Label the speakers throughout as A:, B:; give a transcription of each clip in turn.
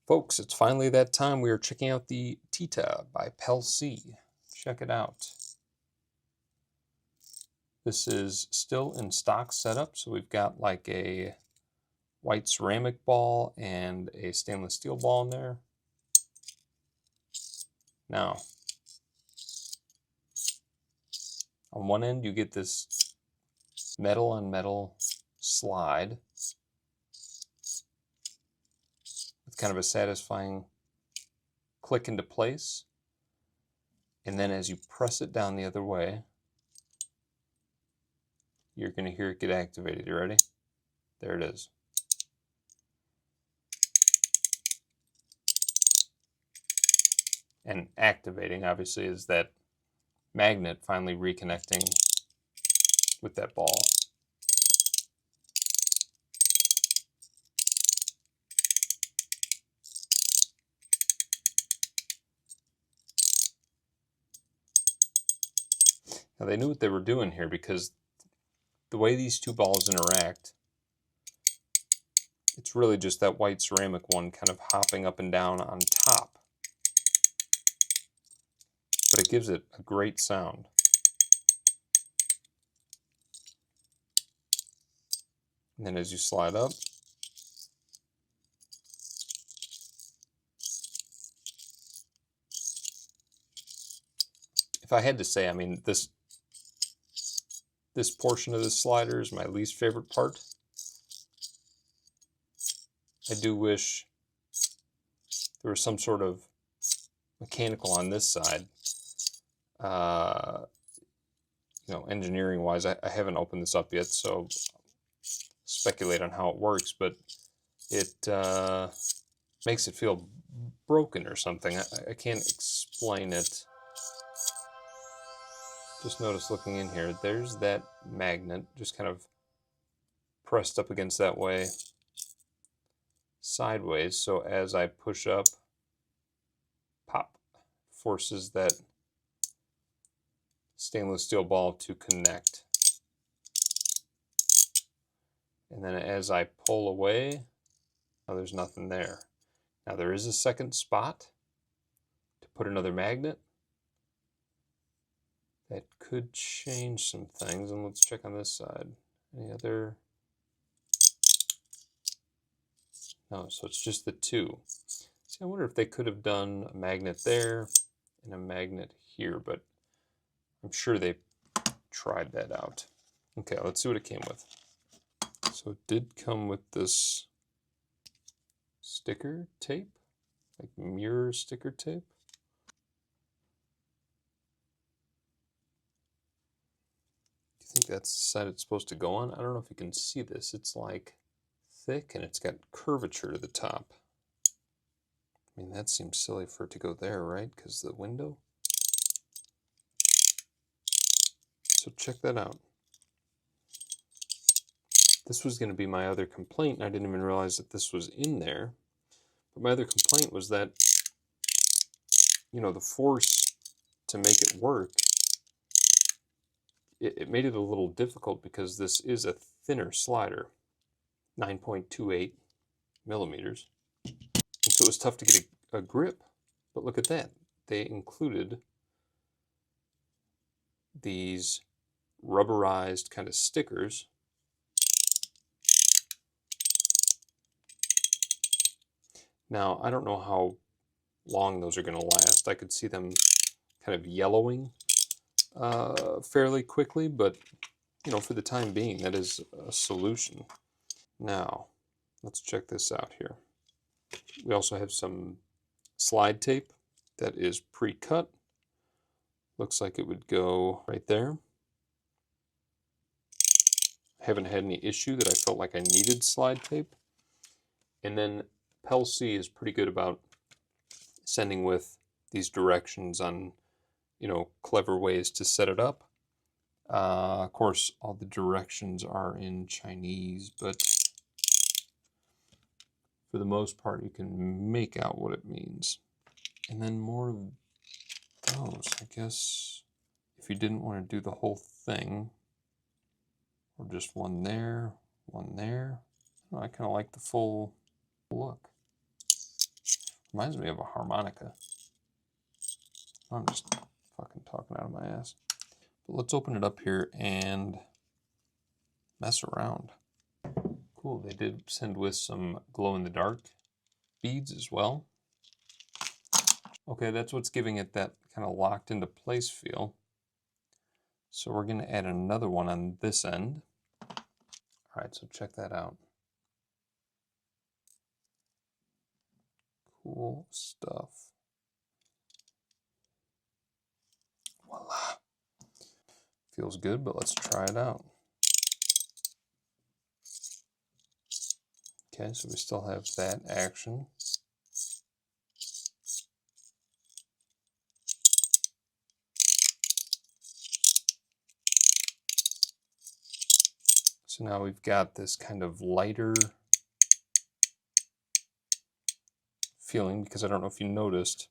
A: Folks, it's finally that time. We are checking out the Tita by Pel-c. Check it out. This is still in stock setup, so we've got like a white ceramic ball and a stainless steel ball in there. Now, on one end you get this metal on metal slide with kind of a satisfying click into place. And then as you press it down the other way, you're going to hear it get activated. You ready? There it is. And activating, obviously, is that magnet finally reconnecting with that ball. Now they knew what they were doing here, because the way these two balls interact, it's really just that white ceramic one kind of hopping up and down on top. But it gives it a great sound. And then as you slide up, if I had to say, I mean, this portion of the slider is my least favorite part. I do wish there was some sort of mechanical on this side. You know, engineering wise, I haven't opened this up yet, so speculate on how it works, but it makes it feel broken or something. I can't explain it. Just notice looking in here, there's that magnet just kind of pressed up against that way sideways, so as I push up, pop, forces that stainless steel ball to connect. And then as I pull away, now there's nothing there. Now there is a second spot to put another magnet. That could change some things, and let's check on this side. Any other? No, so it's just the two. See, I wonder if they could have done a magnet there and a magnet here, but I'm sure they tried that out. Okay, let's see what it came with. So it did come with this sticker tape, like mirror sticker tape. Do you think that's the side it's supposed to go on? I don't know if you can see this. It's like thick and it's got curvature to the top. I mean, that seems silly for it to go there, right? Because the window. So check that out. This was going to be my other complaint, and I didn't even realize that this was in there. But my other complaint was that, you know, the force to make it work, it made it a little difficult because this is a thinner slider, 9.28 millimeters. And so it was tough to get a grip. But look at that. They included these rubberized kind of stickers. Now, I don't know how long those are going to last. I could see them kind of yellowing fairly quickly, but you know, for the time being, that is a solution. Now, let's check this out here. We also have some slide tape that is pre-cut. Looks like it would go right there. I haven't had any issue that I felt like I needed slide tape. And then Pel-c is pretty good about sending with these directions on, you know, clever ways to set it up. Of course, all the directions are in Chinese, but for the most part, you can make out what it means. And then more of those, I guess, if you didn't want to do the whole thing, or just one there, one there. I kind of like the full look. Reminds me of a harmonica. I'm just fucking talking out of my ass. But let's open it up here and mess around. Cool, they did send with some glow-in-the-dark beads as well. Okay, that's what's giving it that kind of locked into place feel. So we're going to add another one on this end. All right, so check that out. Cool stuff. Voila. Feels good, but let's try it out. Okay, so we still have that action. So now we've got this kind of lighter feeling, because I don't know if you noticed,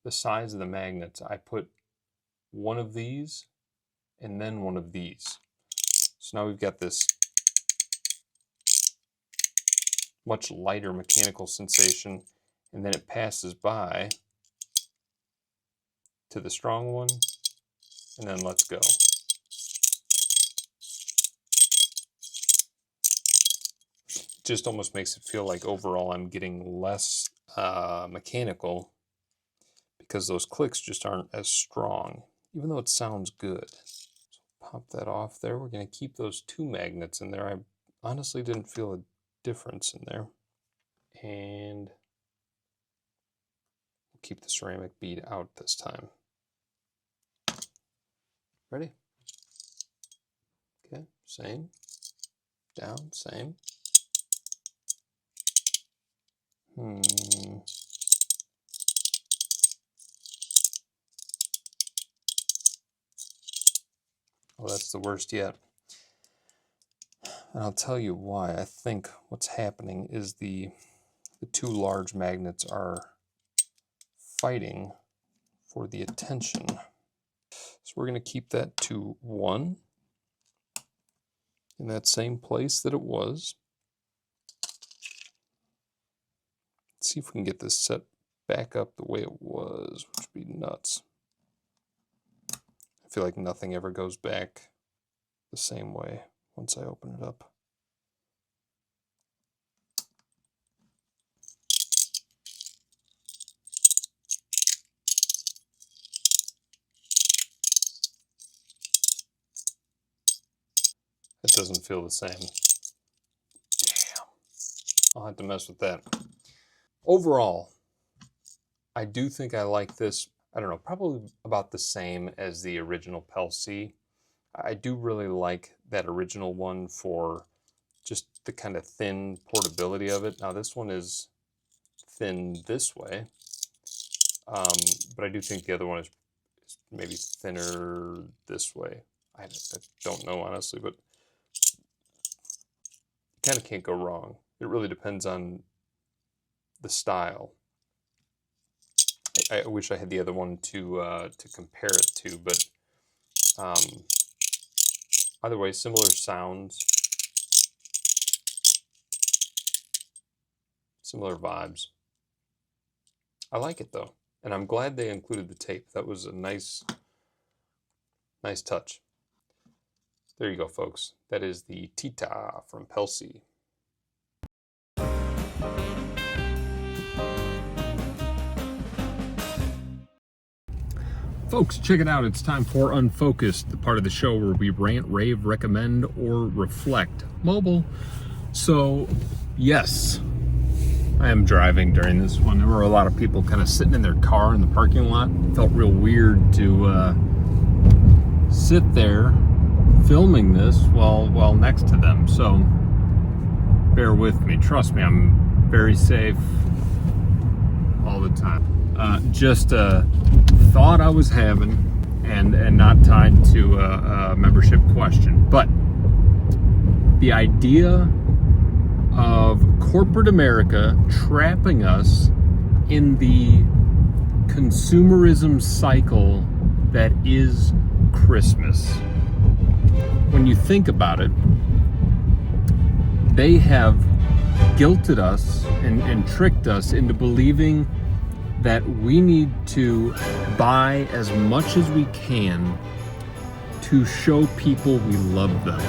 A: the size of the magnets, I put one of these and then one of these. So now we've got this much lighter mechanical sensation, and then it passes by to the strong one, and then lets go. It just almost makes it feel like overall I'm getting less mechanical, because those clicks just aren't as strong, even though it sounds good. So pop that off there. We're going to keep those two magnets in there. I honestly didn't feel a difference in there. And we'll keep the ceramic bead out this time. Ready? Okay, same. Down, same. Well, that's the worst yet. And I'll tell you why. I think what's happening is the two large magnets are fighting for the attention. So we're going to keep that to 1 in that same place that it was. Let's see if we can get this set back up the way it was, which would be nuts. I feel like nothing ever goes back the same way once I open it up. It doesn't feel the same. Damn. I'll have to mess with that. Overall, I do think I like this, I don't know, probably about the same as the original Pel-c. I do really like that original one for just the kind of thin portability of it. Now this one is thin this way, but I do think the other one is maybe thinner this way. I don't know, honestly, but you kind of can't go wrong. It really depends on the style. I wish I had the other one to compare it to, but either way, similar sounds, similar vibes. I like it though, and I'm glad they included the tape. That was a nice touch. There you go, folks. That is the Tita from Pel-c. Folks, check it out. It's time for Unfocused, the part of the show where we rant, rave, recommend, or reflect. Mobile. So, yes, I am driving during this one. There were a lot of people kind of sitting in their car in the parking lot. It felt real weird to sit there filming this while next to them. So, bear with me. Trust me, I'm very safe all the time. Just a thought I was having, and not tied to a membership question, but the idea of corporate America trapping us in the consumerism cycle that is Christmas. When you think about it, they have guilted us and tricked us into believing that we need to buy as much as we can to show people we love them.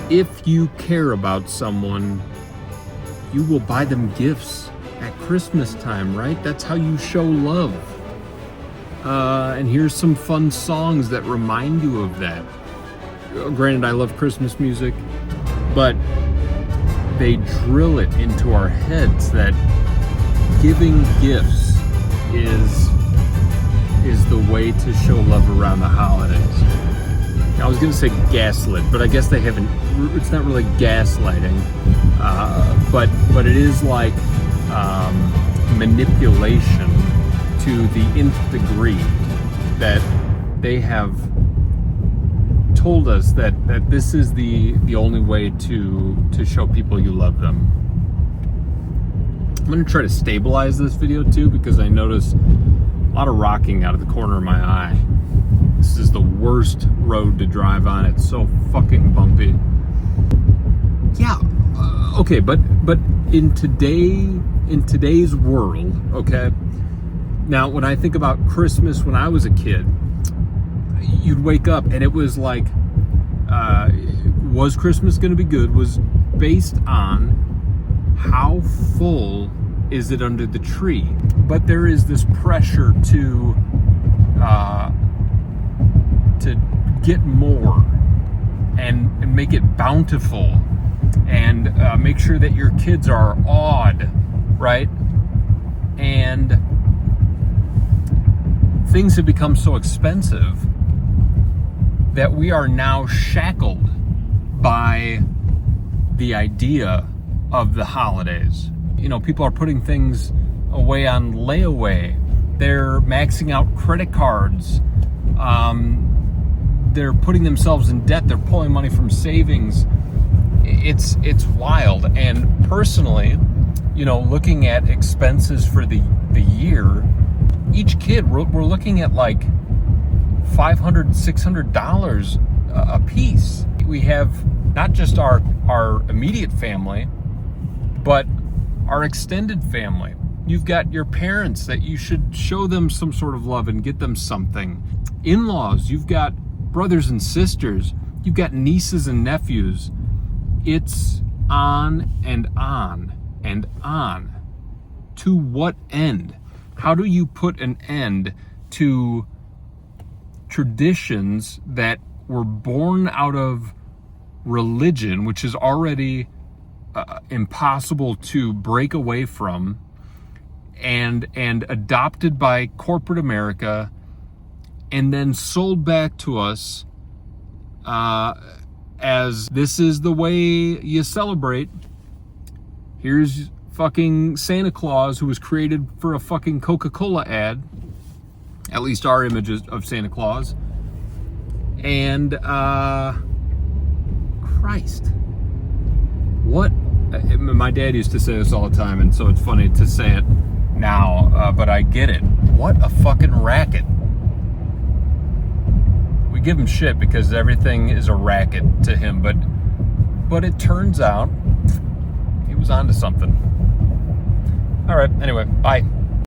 A: If you care about someone, you will buy them gifts at Christmas time, right? That's how you show love. And here's some fun songs that remind you of that. Granted, I love Christmas music, but they drill it into our heads that giving gifts is the way to show love around the holidays. I was going to say gaslit, but I guess they haven't. It's not really gaslighting, but it is like manipulation to the nth degree that they have told us that this is the only way to show people you love them. I'm going to try to stabilize this video too, because I notice a lot of rocking out of the corner of my eye. This is the worst road to drive on. It's so fucking bumpy. Yeah, okay, but in today's world, okay. Now, when I think about Christmas when I was a kid, you'd wake up and it was like, was Christmas going to be good? Was based on how full is it under the tree. But there is this pressure to get more and make it bountiful and make sure that your kids are awed, right? And things have become so expensive that we are now shackled by the idea of the holidays. You know, people are putting things away on layaway. They're maxing out credit cards. They're putting themselves in debt. They're pulling money from savings. It's wild. And personally, you know, looking at expenses for the year, each kid, we're looking at like $500, $600 a piece. We have not just our immediate family, but our extended family. You've got your parents that you should show them some sort of love and get them something. In-laws, you've got brothers and sisters, you've got nieces and nephews. It's on and on and on. To what end? How do you put an end to traditions that were born out of religion, which is already impossible to break away from, and adopted by corporate America, and then sold back to us as this is the way you celebrate. Here's fucking Santa Claus, who was created for a fucking Coca-Cola ad, at least our images of Santa Claus. And Christ, what? My dad used to say this all the time, and so it's funny to say it now, but I get it. What a fucking racket. We give him shit because everything is a racket to him, but it turns out he was onto something. All right, anyway, bye.